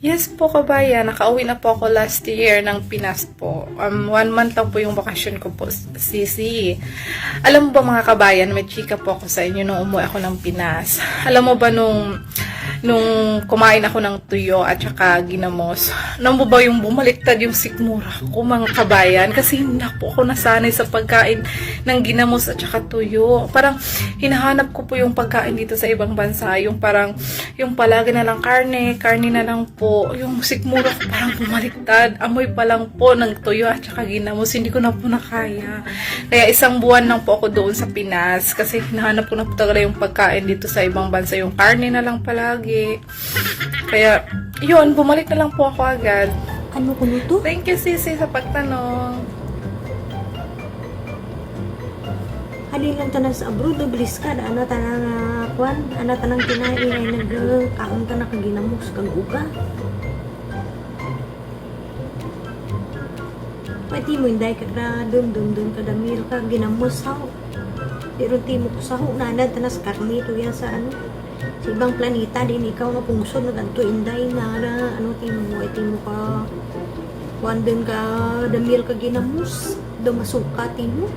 Yes po kabayan, nakauwi na po ako last year ng Pinas po. 1 month lang po yung bakasyon ko po, sisi. Alam mo ba mga kabayan, may chika po ako sa inyo nung umuwi ako ng Pinas. Alam mo ba nung kumain ako ng tuyo at saka ginamos, alam mo ba yung bumaliktad yung sikmura ko mga kabayan? Kasi hindi na po ako nasanay sa pagkain ng ginamos at saka tuyo. Parang hinahanap ko po yung pagkain dito sa ibang bansa, yung parang yung palagi na lang karne na lang po. Yung sikmura ko parang bumaliktad. Amoy pa lang po ng tuyo at saka ginamos. Hindi ko na po nakaya. Kaya 1 buwan lang po ako doon sa Pinas. Kasi hinahanap ko na po talaga yung pagkain dito sa ibang bansa. Yung karne na lang palagi. Kaya, yun, bumalik na lang po ako agad. Ano ko nito? Thank you, Sisi, sa pagtanong. Hali lang tanan sa abroad, bilis ka. Ana tanang kwan, ana tanang kinain ay nagkaon ka na kaginamos kag uga. Pati mo inday ka na dum ka damil ka ginamos sa. Pero timo ko sa hunanad tanas karnito yan sa ano. Sa ibang planeta din ikaw nga pungso nagadto inday na ano timo mo ay timo ka wanden ka damil ka ginamos dumasuka timo.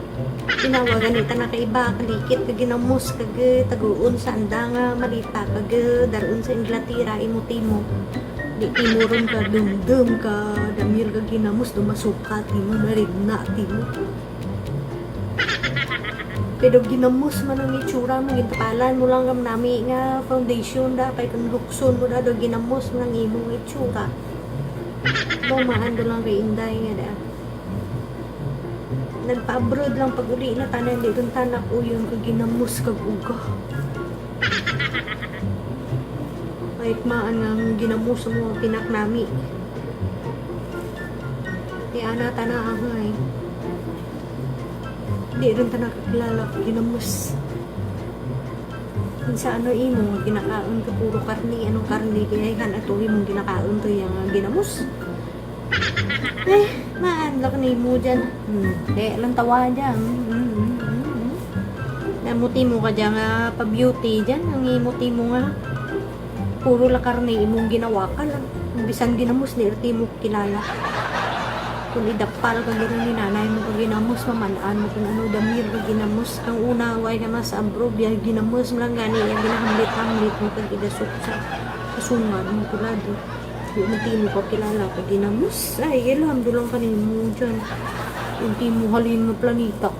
Tinawagan ita na kaiba kalikit kag ginamos kag taguon sa anda nga malita kag daron sa Inglaterra imo timo di timuron ka dumdum ka damir kag ginamos dumasuka timo narigna timo pero ginamos man ang itsura mo gintapalan mo lang kam nami nga foundation da kay kang lukson mo da do ginamos man ang imong itsura bumaan do lang kay inday nga da nagpa-abroad lang pag uli na tanan di dun tanak uyon kag ginamos kag uga. Kahit maan ang ginamos mo pinak nami. Di ana tana angay. Di rin tanak kilala kag ginamos. Sa ano imo ginakaon ka puro karni anong karni kaya kan ato imong ginakaon to yung ginamos. Maanlak na mo dyan. Lang tawa dyan. Namuti mo ka dyan nga pa-beauty dyan. Ang imuti mo nga. Puro la karne imong ginawa ka lang. Bisan ginamos ni irti mo kilala. Kung idapal ka gano'n ni nanay mo pag ginamos, mamanaan mo kung ano damir pag ginamos. Ang una, way ka mas abroad, yung ginamos mo lang gani, yung ginahamblit-hamblit mo pag idasok sa kasungan mo kulado. Yung timo ko kilala pag ginamos. Ay, alhamdulillah kanino mo dyan. Yung timo halin mo planita.